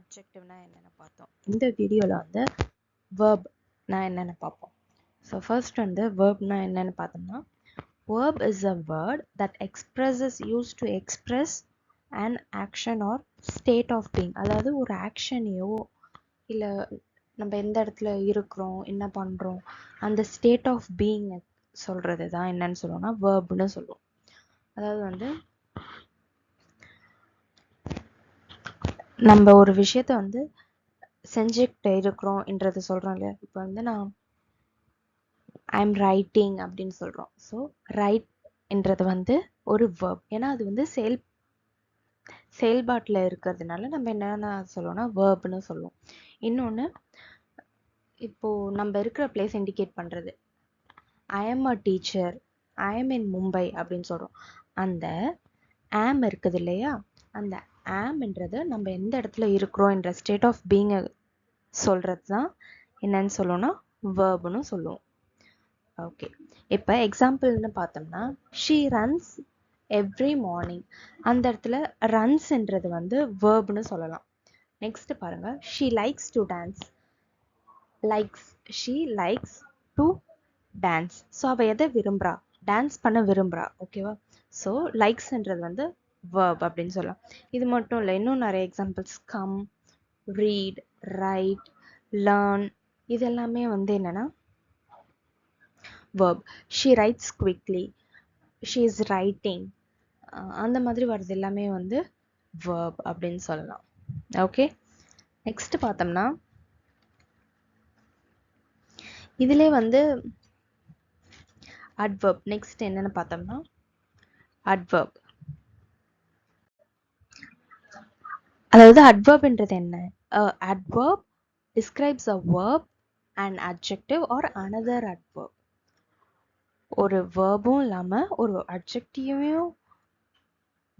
adjectiveனா என்னன்னு பார்த்தோம். இந்த வீடியோல வந்து verbனா என்னன்னு பார்ப்போம். So first வந்து verbனா என்னன்னு பார்த்தோம்னா, verb is a word that expresses used to express an action or state of being. அதாவது ஒரு ஆக்ஷனையோ இல்ல நம்ம எந்த இடத்துல இருக்கிறோம், என்ன பண்றோம், அந்த ஸ்டேட் ஆஃப் பீயிங் சொல்றது தான் என்னன்னு சொல்லுவோம்னா verbன்னு சொல்லுவோம். அதாவது வந்து நம்ம ஒரு விஷயத்த வந்து செஞ்சுக்கிட்டு இருக்கிறோம்ன்றது சொல்றோம் இல்லையா. இப்போ வந்து நான் ஐம் ரைட்டிங் அப்படின்னு சொல்றோம். ஸோ ரைட்ன்றது வந்து ஒரு verb. ஏன்னா அது வந்து செயல்பாட்டில் இருக்கிறதுனால நம்ம என்னென்ன சொல்லுவோம்னா verbன்னு சொல்லுவோம். இன்னொன்று, இப்போ நம்ம இருக்கிற பிளேஸ் இண்டிகேட் பண்றது. I am a teacher, I am இன் மும்பை அப்படின்னு சொல்றோம். அந்த ஆம் இருக்குது இல்லையா, அந்த ஆம்ன்றது நம்ம எந்த இடத்துல இருக்கிறோம் என்ற ஸ்டேட் ஆஃப் பீயிங் சொல்றது தான் என்னன்னு சொல்லுவோம்னா verbன்னு சொல்லுவோம். ஓகே, இப்போ எக்ஸாம்பிள்னு பார்த்தோம்னா ஷீ ரன்ஸ் எவ்ரி மார்னிங். அந்த இடத்துல ரன்ஸ்ன்றது வந்து verbன்னு சொல்லலாம். நெக்ஸ்ட் பாருங்க, she likes to dance. Likes, she likes to dance. So அவ எதை விரும்புறா, டான்ஸ் பண்ண விரும்புறா. ஓகேவா. ஸோ லைக்ஸ்ன்றது வந்து verb அப்படின்னு சொல்லலாம். இது மட்டும் இல்லை, இன்னும் நிறைய examples come, read, right, learn, இது எல்லாமே வந்து என்னன்னா verb. she writes quickly, she is writing, அந்த மாதிரி வர்றது எல்லாமே வந்து verb அப்படின்னு சொல்லலாம். ஓகே, நெக்ஸ்ட் பார்த்தோம்னா இதிலே வந்து adverb. நெக்ஸ்ட் என்னன்னு பார்த்தோம்னா adverb. அதாவது adverbன்றது என்ன? adverb describes a verb, an adjective or another adverb. ஒரு verbும் இல்லாம ஒரு adjectiveயும்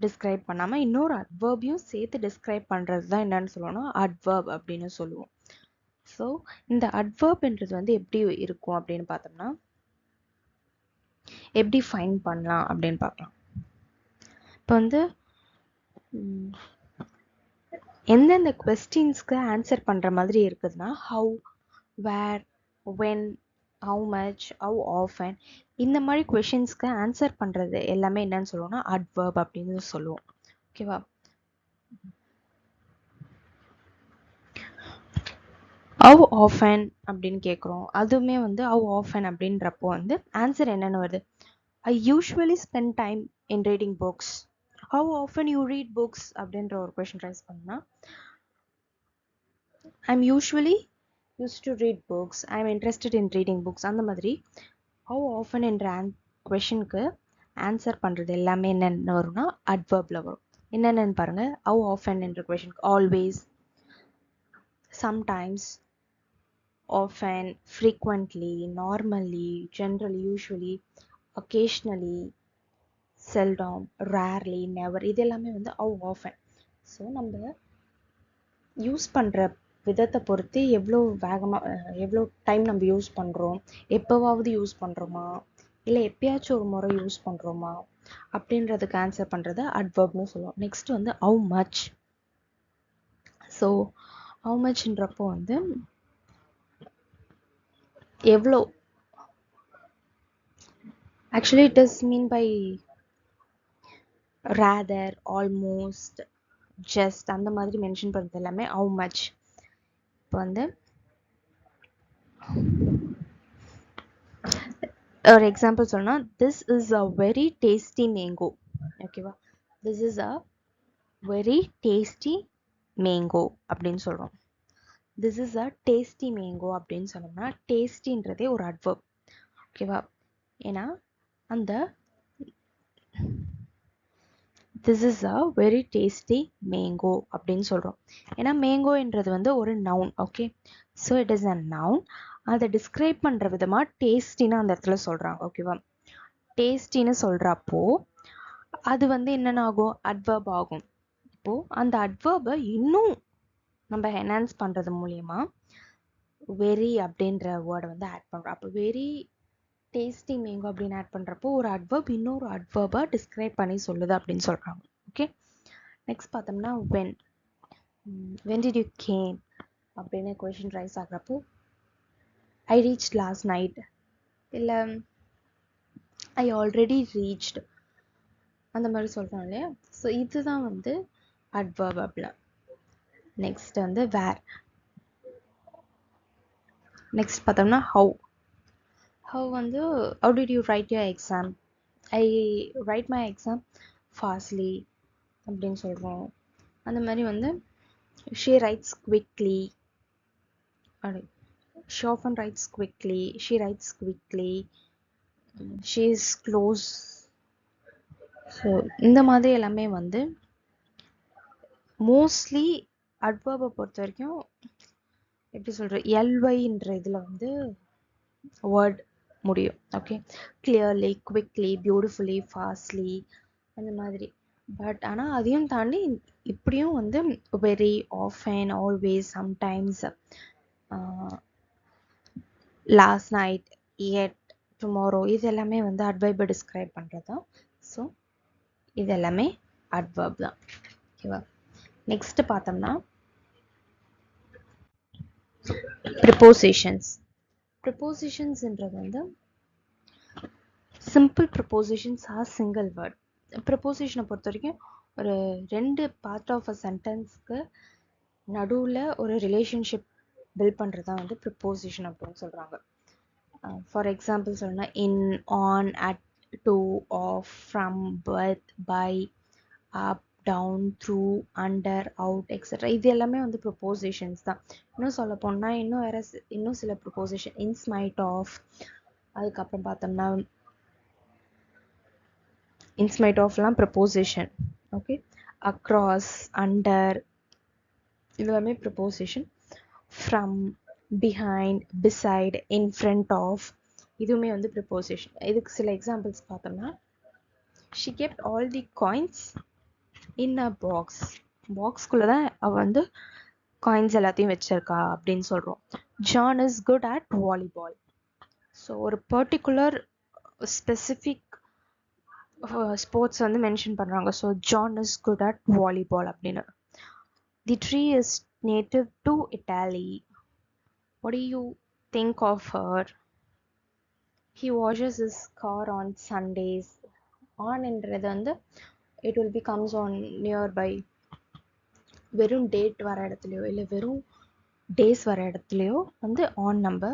டிஸ்கிரைப் பண்ணாம இன்னொரு அட்வர்பையும் சேர்த்து டிஸ்கிரைப் பண்றது தான் என்னன்னு சொல்லுவோம்னா adverb அப்படின்னு சொல்லுவோம். ஸோ இந்த adverbன்றது வந்து எப்படி இருக்கும் அப்படின்னு பார்த்தோம்னா, எப்படி ஃபைண்ட் பண்ணலாம் அப்படின்னு பார்க்கலாம். இப்போ வந்து எந்தெந்த கொஸ்டின்ஸ்க்கு ஆன்சர் பண்ற மாதிரி இருக்குதுன்னா how, where, when, how much, how often, இந்த மாதிரி கொஷின்ஸ்க்கு ஆன்சர் பண்றது எல்லாமே என்னன்னு சொல்லுவோம்னா adverb அப்படின்னு சொல்லுவோம். ஓகேவா. ஹவு ஆஃபன் அப்படின்னு கேட்குறோம், அதுவுமே வந்து ஹவு ஆஃபன் அப்படின்றப்போ வந்து ஆன்சர் என்னென்னு வருது. I usually spend time in reading books. How often you read books அப்படின்ற ஒரு கொஷின் ரைஸ் பண்ணா I'm usually use to read books, I am interested in reading books. அந்த மாதிரி ஹவு ஆஃபன் என்ற கொஷனுக்கு ஆன்சர் பண்ணுறது எல்லாமே என்னென்ன வரும்னா அட்வர்பில் வரும். என்னென்னு பாருங்க. ஹவு ஆஃபன் என்ற கொஷனுக்கு always, sometimes, often, frequently, normally, generally, usually, occasionally, seldom, rarely, never, இது எல்லாமே வந்து how often. ஸோ நம்ம யூஸ் பண்ணுற விதத்தை பொறுத்து எவ்வளோ டைம் நம்ம யூஸ் பண்ணுறோம், எப்போவாவது யூஸ் பண்ணுறோமா இல்லை எப்பயாச்சும் ஒரு முறை யூஸ் பண்ணுறோமா அப்படின்றதுக்கு ஆன்சர் பண்ணுறது adverbனு சொல்லுவோம். நெக்ஸ்ட் வந்து how much. ஸோ how muchன்றப்போ வந்து எவ்வளோ. Actually it is mean by rather, almost, just, அந்த மாதிரி மென்ஷன் பண்ணுறது எல்லாமே how much. இப்போ வந்து ஒரு எக்ஸாம்பிள் சொன்னா this is a very tasty mango. ஓகேவா. this is a very tasty mango அப்படின்னு சொல்றோம். this is a tasty mango அப்படின்னு சொன்னோம்னா டேஸ்டின்றதே ஒரு adverb. ஓகேவா. ஏன்னா அந்த this is a very tasty mango அப்படின்னு சொல்றோம். ஏன்னா மேங்கோன்றது வந்து ஒரு noun. Okay, so it is a noun. அதை டிஸ்கிரைப் பண்ற விதமா டேஸ்டின்னு அந்த இடத்துல சொல்றாங்க. ஓகேவா. டேஸ்டின்னு சொல்றப்போ அது வந்து என்னென்ன ஆகும், adverb ஆகும். இப்போ அந்த adverb இன்னும் நம்ம என்ஹான்ஸ் பண்றது மூலியமா வெரி அப்படின்ற வேர்டை வந்து ஆட் பண்றோம். அப்போ வெரி டேஸ்டி மேங்கோ அப்படின்னு ஆட் பண்றப்போ ஒரு adverb இன்னொரு adverb டிஸ்கிரைப் பண்ணி சொல்லுது அப்படின்னு சொல்றாங்க. ஓகே, நெக்ஸ்ட் பார்த்தோம்னா when. when did you came அப்படின்னு கொஷின் ரைஸ் ஆகுறப்போ ஐ ரீச் லாஸ்ட் நைட் இல்லை ஐ ஆல்ரெடி ரீச்டு அந்த மாதிரி சொல்கிறோம் இல்லையா. ஸோ இதுதான் வந்து அட்வர்ப். அப்படின்னா நெக்ஸ்ட் வந்து வேர். நெக்ஸ்ட் பார்த்தோம்னா ஹவ் வந்து how did you right your exam, I right my exam fastly அப்படின்னு சொல்கிறோம். அந்த மாதிரி வந்து she writes quickly, she often writes quickly, she writes quickly, she is close. So இந்த மாதிரி எல்லாமே வந்து மோஸ்ட்லி அட்வர்பை பொறுத்த வரைக்கும் எப்படி சொல்கிற எல்வைன்ற இதில் வந்து வேர்ட் முடியும். Okay, clearly, quickly, beautifully, fastly அந்த மாதிரி. பட் ஆனால் அதையும் தாண்டி இப்படியும் வந்து very, often, always, sometimes, last night, yet, tomorrow இது எல்லாமே வந்து அட்வர்பை டிஸ்கிரைப் பண்ணுறது தான். ஸோ இது எல்லாமே அட்வர்ப் தான். ஓகேவா. நெக்ஸ்ட் பார்த்தோம்னா ப்ரிப்போசிஷன்ஸ். ப்ரிப்போசிஷன்ஸ்ன்றது வந்து simple prepositions are single word. ப்ரிப்போசிஷனை பொறுத்த வரைக்கும் ஒரு ரெண்டு பார்ட் ஆஃப் அ சென்டென்ஸ்க்கு நடுவில் ஒரு ரிலேஷன்ஷிப் பில்ட் பண்ணுறது தான் வந்து ப்ரிப்போசிஷன் அப்படின்னு சொல்கிறாங்க. ஃபார் எக்ஸாம்பிள் சொல்லணும்னா in, on, at, to, of, from, with, by, up, down, through, under, out, etcetera இது எல்லாமே வந்து ப்ரிப்போசிஷன்ஸ் தான். இன்னும் சொல்ல போனால் இன்னும் சில ப்ரிப்போசிஷன் இன், ஸ்மைட் ஆஃப், அதுக்கப்புறம் பார்த்தோம்னா இன் ஸ்மைட் ஆஃப்லாம் ப்ரிப்போசிஷன். ஓகே, அக்ராஸ், அண்டர் இதெல்லாமே preposition. From, behind, beside, in front of இதுவுமே வந்து ப்ரிப்போசிஷன். இதுக்கு சில எக்ஸாம்பிள்ஸ் பார்த்தோம்னா she kept all the coins in a box. பாக்ஸ்குள்ளே தான் அவள் வந்து காயின்ஸ் எல்லாத்தையும் வச்சிருக்கா அப்படின்னு சொல்கிறோம். John is good at volleyball. So ஒரு பர்டிகுலர் ஸ்பெசிஃபிக் ஸ்போர்ட்ஸ் வந்து மென்ஷன் பண்ணுறாங்க. So John is good at volleyball அப்படின்னு. The tree is native to Italy. What do you think of her? He washes his car on Sundays. ஆன்ன்றது வந்து it will be comes on nearby. வெறும் date வர இடத்துலையோ இல்லை வெறும் days வர இடத்துலையோ வந்து ஆன் நம்ம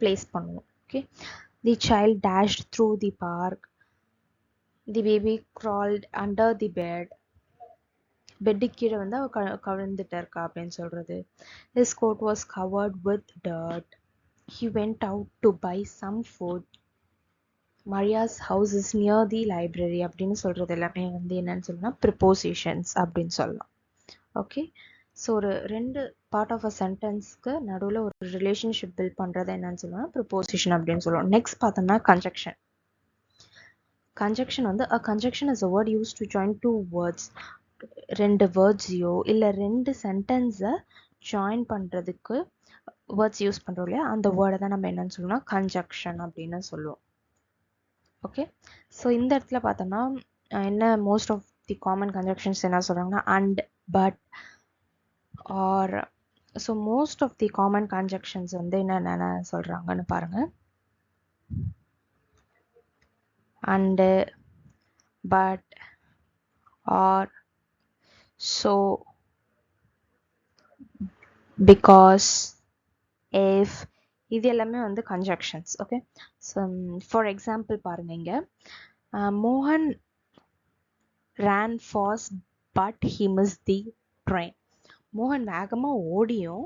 பிளேஸ் பண்ணுவோம். Okay, the child dashed through the park. The baby crawled under the bed. Bed கீழே வந்து அவள் கவிழ்ந்துட்டு இருக்கா அப்படின்னு சொல்கிறது. his coat was covered with dirt. he went out to buy some food. Maria's house is near the library அப்படின்னு சொல்கிறது எல்லாமே வந்து என்னன்னு சொல்லணும்னா ப்ரிப்போசிஷன்ஸ் அப்படின்னு சொல்லலாம். ஓகே, ஸோ ஒரு ரெண்டு பார்ட் ஆஃப் அ சென்டென்ஸ்க்கு நடுவில் ஒரு ரிலேஷன்ஷிப் பில்ட் பண்ணுறது என்னன்னு சொல்லணும்னா ப்ரிப்போசிஷன் அப்படின்னு சொல்லுவோம். நெக்ஸ்ட் பார்த்தோம்னா கன்ஜக்ஷன். கன்ஜக்ஷன் வந்து a conjunction is a word used to join two words. ரெண்டு வேர்ட்ஸையோ இல்லை ரெண்டு சென்டென்ஸை ஜாயின் பண்ணுறதுக்கு வேர்ட்ஸ் யூஸ் பண்ணுறோம் இல்லையா, அந்த வேர்டை தான் நம்ம என்னன்னு சொல்லணும்னா கன்ஜக்ஷன் அப்படின்னு சொல்லுவோம். ஓகே, ஸோ இந்த இடத்துல பார்த்தோம்னா என்ன most of the common conjunctions என்ன சொல்கிறாங்கன்னா and, but, or. So most of the common conjunctions வந்து என்னென்ன சொல்கிறாங்கன்னு பாருங்கள். And, but, or, so, because, if இது எல்லாமே வந்து conjunctions. Okay, so for example பாருங்க இங்க மோகன் ran fast but he missed the train. மோகன் வேகமாக ஓடியும்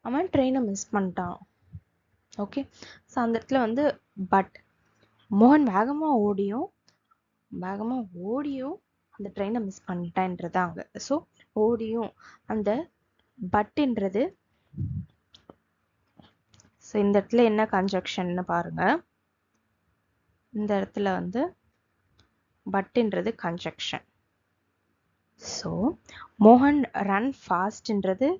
அவன் ட்ரெயினை மிஸ் பண்ணிட்டான். ஓகே, ஸோ அந்த இடத்துல வந்து பட் மோகன் வேகமாக ஓடியும் அந்த ட்ரெயினை மிஸ் பண்ணிட்டான்றது அங்கே. ஸோ ஓடியும் அந்த பட்டுன்றது. ஸோ இந்த இடத்துல என்ன கன்ஜக்ஷன்னு பாருங்க. இந்த இடத்துல வந்து பட்டுன்றது கன்ஜக்ஷன். ஸோ மோகன் ரன் ஃபாஸ்ட்ன்றது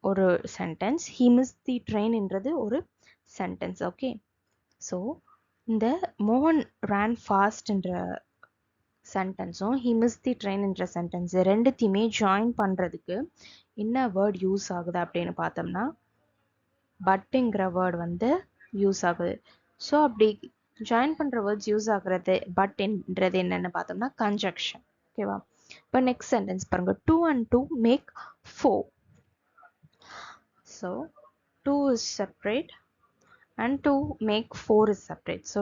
ஒரு சென்டென்ஸ், ஹி மிஸ் தி ட்ரெயின்ன்றது ஒரு சென்டென்ஸ். ஓகே, ஸோ இந்த மோகன் ரன் ஃபாஸ்ட்ன்ற சென்டென்ஸும் he missed the train என்ற சென்டென்ஸ் ரெண்டுத்தையுமே ஜாயின் பண்ணுறதுக்கு என்ன வேர்ட் யூஸ் ஆகுது அப்படின்னு பார்த்தோம்னா பட்டுங்கிற வேர்ட் வந்து யூஸ் ஆகுது. ஸோ அப்படி ஜாயின் பண்ணுற வேர்ட்ஸ் யூஸ் ஆகுறது பட்ன்றது என்னென்னு பார்த்தோம்னா கன்ஜக்ஷன். ஓகேவா? இப்போ நெக்ஸ்ட் சென்டென்ஸ் பாருங்க. 2 and 2 make 4. So 2 is separate and 2 make 4 is separate. So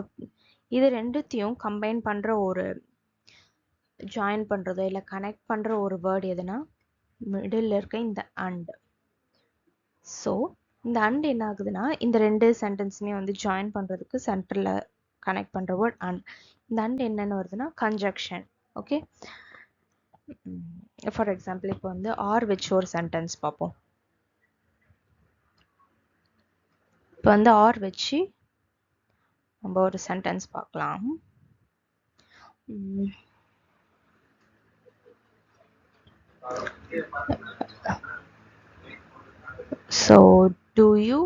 இது ரெண்டுத்தையும் கம்பைன் பண்ணுற ஒரு ஜாயின் பண்ணுறதோ இல்லை கனெக்ட் பண்ணுற ஒரு வேர்டு எதுனா மிடில் இருக்க இந்த அண்ட். ஸோ இந்த அண்ட் என்ன ஆகுதுன்னா இந்த ரெண்டு சென்டென்ஸுமே வந்து ஜாயின் பண்ணுறதுக்கு சென்டரில் கனெக்ட் பண்ணுற வேர்ட் அண்ட். இந்த அண்ட் என்னென்னு வருதுன்னா கன்ஜக்ஷன். ஓகே, ஃபார் எக்ஸாம்பிள் இப்போ வந்து ஆர் வச்சு ஒரு சென்டென்ஸ் பார்ப்போம். இப்போ வந்து ஆர் வச்சு நம்ம ஒரு சென்டென்ஸ் பார்க்கலாம். So do you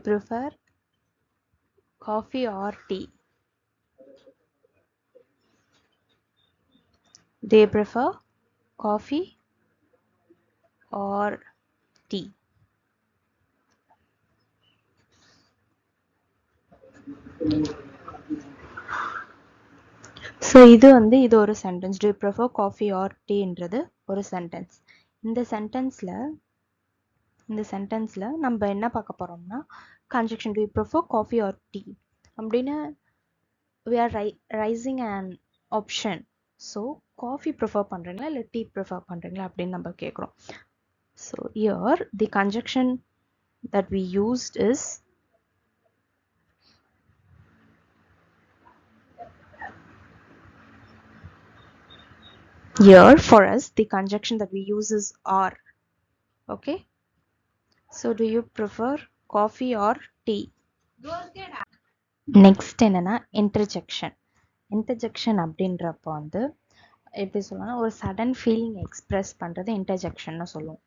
prefer coffee or tea? Do you prefer coffee or tea? So இது ஒரு sentence. Do you prefer coffee or tea என்றது ஒரு சென்டென்ஸ். இந்த சென்டென்ஸில் நம்ம என்ன பார்க்க போகிறோம்னா conjunction. Do you prefer coffee or tea அப்படின்னு we are raising an option. So coffee prefer பண்ணுறீங்களா இல்லை டீ ப்ரிஃபர் பண்ணுறீங்களா அப்படின்னு நம்ம கேட்குறோம். So here the conjunction that we used is here for us the conjunction that we use is are. Okay, so do you prefer coffee or tea? Next என்னன்னா interjection. Interjection அப்படின்றப்போ வந்து எப்படி சொல்லணும்னா ஒரு சடன் ஃபீலிங் எக்ஸ்பிரஸ் பண்ணுறது இன்டர்ஜெக்ஷன்னு சொல்லுவோம்.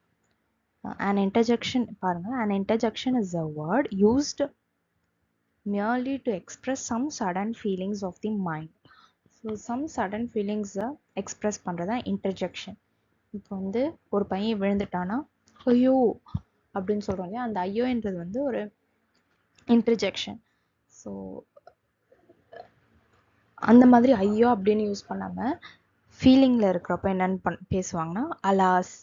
an interjection பாருங்க, an interjection is a word used merely to express some sudden feelings of the mind. So some sudden feelings express பண்ணுறதா interjection. இப்போ வந்து ஒரு பையன் விழுந்துட்டானா ஐயோ அப்படின்னு சொல்கிறோம் இல்லையா, அந்த ஐயோன்றது வந்து ஒரு interjection. ஸோ அந்த மாதிரி ஐயோ அப்படின்னு யூஸ் பண்ணாமல் ஃபீலிங்கில் இருக்கிறப்ப என்னென்னு பேசுவாங்கன்னா alas,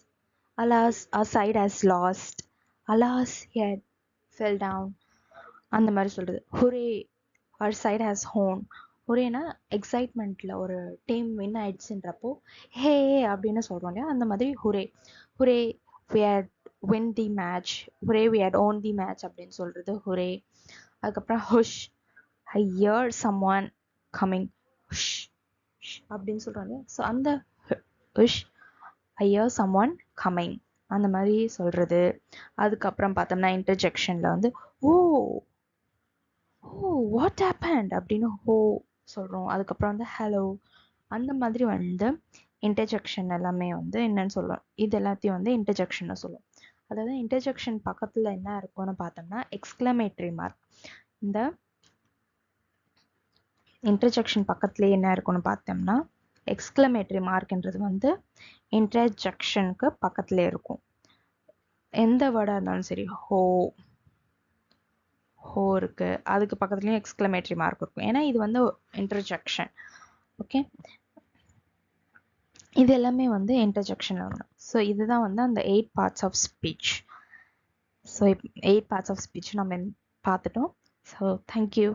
alas our side has lost, alas he had fell down அந்த மாதிரி சொல்கிறது. ஹுரே our side has won. ஹுரேனா எக்ஸைட்மெண்ட்டில் ஒரு டீம் வின் ஆயிடுச்சுன்றப்போ ஹே அப்படின்னு சொல்கிறோம் இல்லையா, அந்த மாதிரி ஹுரே. ஹுரே we had win the match, ஹுரே we had own the match அப்படின்னு சொல்கிறது ஹுரே. அதுக்கப்புறம் ஹுஷ், I hear someone coming, ஹுஷ் அப்படின்னு சொல்கிறோம் இல்லையா. ஸோ அந்த ஹுஷ் I hear someone coming அந்த மாதிரி சொல்கிறது. அதுக்கப்புறம் பார்த்தோம்னா இன்டர்ஜெக்ஷனில் வந்து ஓ வாட் ஹேப்பன்ட் அப்படின்னு ஹோ சொல்கிறோம். அதுக்கப்புறம் வந்து ஹலோ அந்த மாதிரி வந்து இன்டர்ஜெக்ஷன் எல்லாமே வந்து என்னன்னு சொல்லுவோம். இது எல்லாத்தையும் வந்து இன்டர்ஜெக்ஷன்னு சொல்லுவோம். அதாவது இன்டர்ஜெக்ஷன் பக்கத்தில் என்ன இருக்கும்னு பார்த்தோம்னா எக்ஸ்க்ளமேட்டரி மார்க். இந்த இன்டர்ஜெக்ஷன் பக்கத்துலேயே என்ன இருக்கும்னு பார்த்தோம்னா எக்ஸ்க்ளமேட்டரி மார்க்ன்றது வந்து இன்டர்ஜெக்ஷனுக்கு பக்கத்துல இருக்கும். எந்த வேர்டாக இருந்தாலும் சரி, ஹோ இருக்கு, அதுக்கு பக்கத்துலயும் எக்ஸ்க்ளமேட்டரி மார்க் இருக்கும். ஏன்னா இது வந்து இன்டர்ஜெக்ஷன். ஓகே, இது எல்லாமே வந்து இன்டர்ஜெக்ஷன் வரும். ஸோ இதுதான் வந்து அந்த 8 parts of speech. So 8 parts of speech நம்ம பார்த்துட்டோம். So thank you.